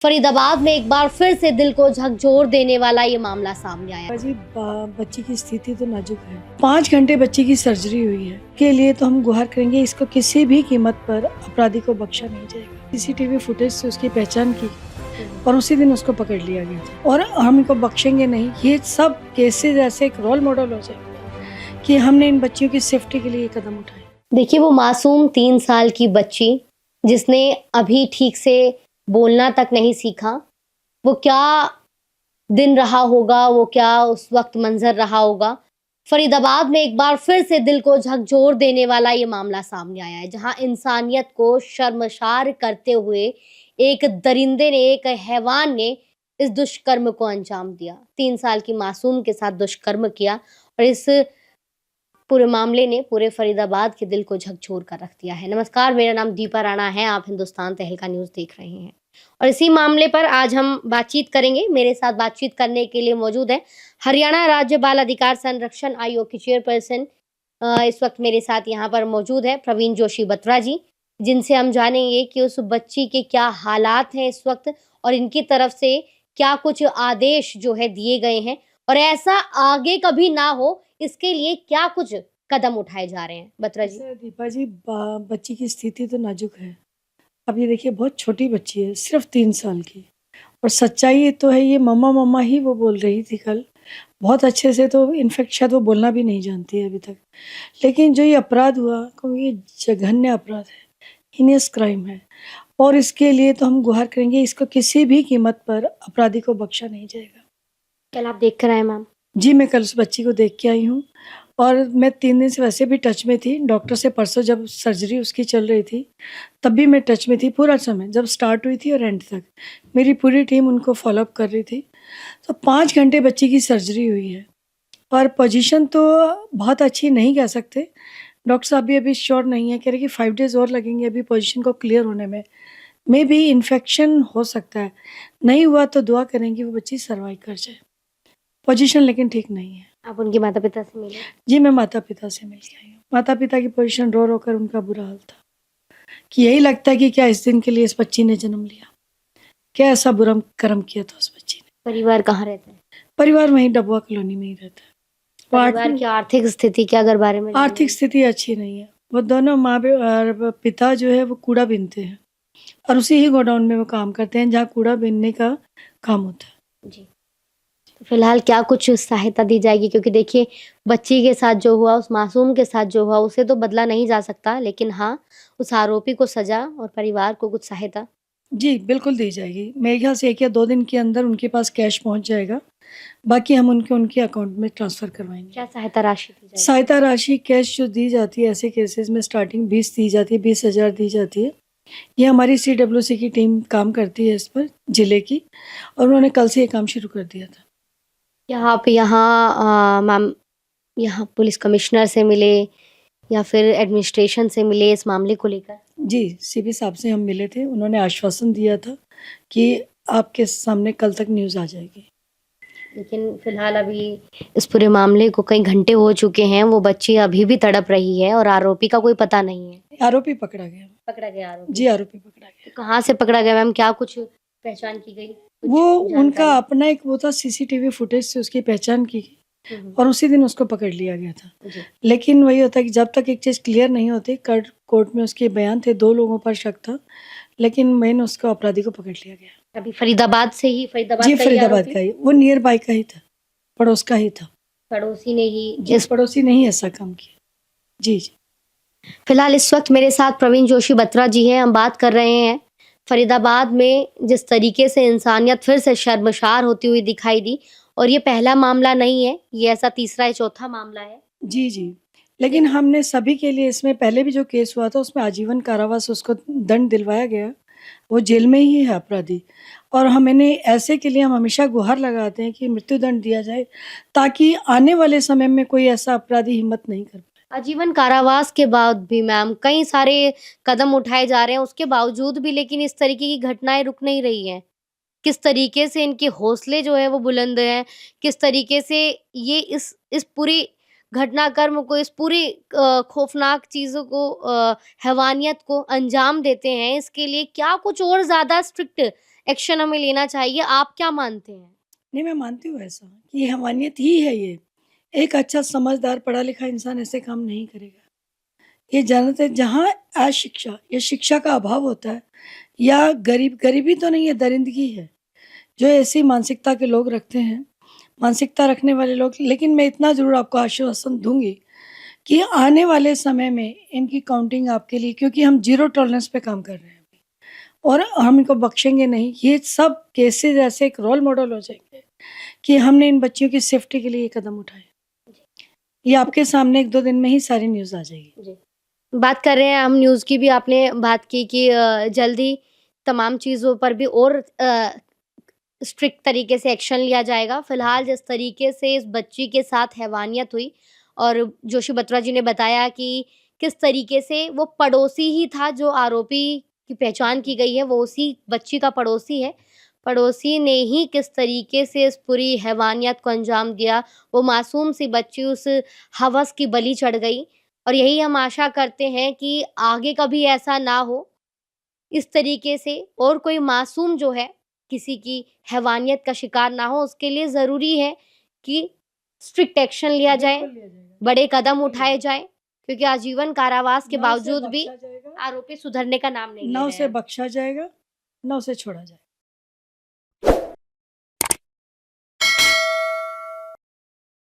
फरीदाबाद में एक बार फिर से दिल को झकझोर देने वाला ये मामला सामने आया। जी बच्ची की स्थिति तो नाजुक है। 5 घंटे बच्ची की सर्जरी हुई है के लिए तो हम गुहार करेंगे, इसको किसी भी कीमत पर अपराधी को बख्शा नहीं जाएगा। सीसीटीवी फुटेज से उसकी पहचान की और उसी दिन उसको पकड़ लिया गया था और हम इनको बख्शेंगे नहीं। ये सब केसेस ऐसे एक रोल मॉडल हो जाए कि हमने इन बच्चियों की सेफ्टी के लिए कदम उठाए। देखिए, वो मासूम 3 साल की बच्ची जिसने अभी ठीक से बोलना तक नहीं सीखा, वो क्या दिन रहा होगा, वो क्या उस वक्त मंजर रहा होगा। फरीदाबाद में एक बार फिर से दिल को झकझोर देने वाला ये मामला सामने आया है, जहां इंसानियत को शर्मसार करते हुए एक दरिंदे ने, एक हैवान ने इस दुष्कर्म को अंजाम दिया। 3 साल की मासूम के साथ दुष्कर्म किया और इस पूरे मामले ने पूरे फरीदाबाद के दिल को झकझोर कर रख दिया है। नमस्कार, मेरा नाम दीपा राणा है। आप हिंदुस्तान तहलका न्यूज़ देख रहे हैं और इसी मामले पर आज हम बातचीत करेंगे। मेरे साथ बातचीत करने के लिए मौजूद है हरियाणा राज्य बाल अधिकार संरक्षण आयोग की चेयरपर्सन, इस वक्त मेरे साथ यहाँ पर मौजूद है प्रवीण जोशी बत्रा जी, जिनसे हम जानेंगे कि उस बच्ची के क्या हालात हैं इस वक्त और इनकी तरफ से क्या कुछ आदेश जो है दिए गए हैं और ऐसा आगे कभी ना हो, इसके लिए क्या कुछ कदम उठाए जा रहे हैं। बत्रा जी। दीपा जी, बच्ची की स्थिति तो नाजुक है। अब ये देखिए, बहुत छोटी बच्ची है, सिर्फ 3 साल की। और सच्चाई ये तो है, ये मम्मा मम्मा ही वो बोल रही थी कल, बहुत अच्छे से। तो इनफैक्ट शायद वो बोलना भी नहीं जानती है अभी तक। लेकिन जो ये अपराध हुआ, क्योंकि ये जघन्य अपराध है, हीनियस क्राइम है, और इसके लिए तो हम गुहार करेंगे, इसको किसी भी कीमत पर अपराधी को बख्शा नहीं जाएगा। कल आप देख कर आए मैम? जी, मैं कल उस बच्ची को देख के आई हूँ और मैं 3 दिन से वैसे भी टच में थी। डॉक्टर से परसों जब सर्जरी उसकी चल रही थी, तब भी मैं टच में थी पूरा समय, जब स्टार्ट हुई थी और एंड तक। मेरी पूरी टीम उनको फ़ॉलो-अप कर रही थी। तो 5 घंटे बच्ची की सर्जरी हुई है और पोजीशन तो बहुत अच्छी नहीं कह सकते। डॉक्टर साहब भी अभी श्योर नहीं है, कह रहे कि 5 डेज़ और लगेंगे अभी पोजीशन को क्लियर होने में। मेबी इन्फेक्शन हो सकता है, नहीं हुआ तो दुआ करेंगे वो बच्ची सर्वाइव कर जाए। पोजीशन लेकिन ठीक नहीं है। आप उनके माता-पिता से मिले? जी, मैं माता-पिता से मिल के आई हूँ। माता-पिता की पोज़ीशन रो-रो कर उनका बुरा हाल था कि यही लगता है कि क्या इस दिन के लिए इस बच्ची ने जन्म लिया? क्या ऐसा बुरा कर्म किया था उस बच्ची ने? परिवार कहाँ रहता है? परिवार वहीं डबुआ कॉलोनी में ही रहता है। वो परिवार की आर्थिक स्थिति क्या अगर बारे में आर्थिक स्थिति अच्छी नहीं है। वो दोनों और पिता जो है वो कूड़ा बीनते हैं और उसी ही गोडाउन में वो काम करते हैं जहाँ कूड़ा बीनने का काम होता है। जी। तो फिलहाल क्या कुछ सहायता दी जाएगी? क्योंकि देखिए, बच्ची के साथ जो हुआ, उस मासूम के साथ जो हुआ, उसे तो बदला नहीं जा सकता, लेकिन हाँ, उस आरोपी को सज़ा और परिवार को कुछ सहायता। जी, बिल्कुल दी जाएगी। मेरे ख़्याल से 1 या 2 दिन के अंदर उनके पास कैश पहुँच जाएगा। बाकी हम उनके अकाउंट में ट्रांसफ़र करवाएँगे। क्या सहायता राशि दी जाएगी? सहायता राशि कैश जो दी जाती है ऐसे केसेस में स्टार्टिंग 20 दी जाती है, 20,000 दी जाती है। ये हमारी सीडब्ल्यूसी की टीम काम करती है इस पर, ज़िले की, और उन्होंने कल से ये काम शुरू कर दिया था। क्या आप यहाँ मैम, यहाँ पुलिस कमिश्नर से मिले या फिर एडमिनिस्ट्रेशन से मिले इस मामले को लेकर? जी, सीबी साहब से हम मिले थे, उन्होंने आश्वासन दिया था कि आपके सामने कल तक न्यूज़ आ जाएगी। लेकिन फिलहाल अभी इस पूरे मामले को कई घंटे हो चुके हैं, वो बच्ची अभी भी तड़प रही है और आरोपी का कोई पता नहीं है। आरोपी पकड़ा गया। पकड़ा गया आरोपी? जी, आरोपी पकड़ा गया। तो कहाँ से पकड़ा गया मैम? क्या कुछ पहचान की गई? कुछ वो उनका जानकारी? अपना एक वो था, सीसीटीवी फुटेज से उसकी पहचान की गई हुँ, और उसी दिन उसको पकड़ लिया गया था। जी। लेकिन वही होता है कि जब तक एक चीज़ क्लियर नहीं होती, कोर्ट में उसके बयान थे, 2 लोगों पर शक था, लेकिन मेन उसको अपराधी को पकड़ लिया गया। अभी फरीदाबाद से ही, फरीदाबाद जी, का ही फरीदाबाद आरोपी? का ही, वो नियर बाय का ही था, पड़ोस का ही था। पड़ोसी ने ही जिस पड़ोसी ने ही ऐसा काम किया। जी, जी। फिलहाल इस वक्त मेरे साथ प्रवीण जोशी बत्रा जी हैं। हम बात कर रहे हैं फरीदाबाद में जिस तरीके से इंसानियत फिर से शर्मसार होती हुई दिखाई दी, और ये पहला मामला नहीं है, ये ऐसा तीसरा या चौथा मामला है। जी, जी। लेकिन हमने सभी के लिए, इसमें पहले भी जो केस हुआ था उसमें आजीवन कारावास उसको दंड दिलवाया गया। वो जेल में ही है अपराधी, और हमने ऐसे के लिए हम हमेशा गुहार लगाते हैं कि मृत्युदंड दिया जाए, ताकि आने वाले समय में कोई ऐसा अपराधी हिम्मत नहीं कर पाए। आजीवन कारावास के बाद भी मैम कई सारे कदम उठाए जा रहे हैं, उसके बावजूद भी लेकिन इस तरीके की घटनाएं रुक नहीं रही हैं। किस तरीके से इनके हौसले जो है वो बुलंद हैं, किस तरीके से ये इस पूरी घटनाक्रम को, इस पूरी खौफनाक चीज़ों को, हैवानियत को अंजाम देते हैं, इसके लिए क्या कुछ और ज़्यादा स्ट्रिक्ट एक्शन हमें लेना चाहिए, आप क्या मानते हैं? नहीं, मैं मानती हूँ ऐसा कि हैवानियत ही है ये। एक अच्छा समझदार पढ़ा लिखा इंसान ऐसे काम नहीं करेगा। ये ज़्यादातर जहाँ अशिक्षा या शिक्षा का अभाव होता है या गरीबी तो नहीं है, दरिंदगी है, जो ऐसी मानसिकता के लोग रखते हैं, मानसिकता रखने वाले लोग। लेकिन मैं इतना ज़रूर आपको आश्वासन दूँगी कि आने वाले समय में इनकी काउंटिंग आपके लिए, क्योंकि हम ज़ीरो टॉलरेंस पे काम कर रहे हैं अभी और हम इनको बख्शेंगे नहीं। ये सब केसेज़ ऐसे एक रोल मॉडल हो जाएँगे कि हमने इन बच्चियों की सेफ्टी के लिए ये कदम उठाए। ये आपके सामने 1-2 दिन में ही सारी न्यूज़ आ जाएगी। जी। बात कर रहे हैं हम न्यूज़ की भी, आपने बात की कि जल्दी तमाम चीज़ों पर भी और स्ट्रिक्ट तरीके से एक्शन लिया जाएगा। फ़िलहाल जिस तरीके से इस बच्ची के साथ हैवानियत हुई और जोशी बत्रा जी ने बताया कि किस तरीके से वो पड़ोसी ही था, जो आरोपी की पहचान की गई है, वो उसी बच्ची का पड़ोसी है। पड़ोसी ने ही किस तरीके से इस पूरी हैवानियत को अंजाम दिया, वो मासूम सी बच्ची उस हवस की बलि चढ़ गई और यही हम आशा करते हैं कि आगे कभी ऐसा ना हो। इस तरीके से और कोई मासूम जो है, किसी की हैवानियत का शिकार ना हो, उसके लिए ज़रूरी है कि स्ट्रिक्ट एक्शन लिया जाए, बिल्कुल लिया जाएगा, बड़े कदम बिल्कुल लिया उठाए जाएगा। जाएँ, क्योंकि आजीवन कारावास के ना उसे बावजूद भी बख्शा जाएगा, आरोपी सुधरने का नाम नहीं ले ना रहे उसे हैं। बख्शा जाएगा, ना उसे छोड़ा जाएगा।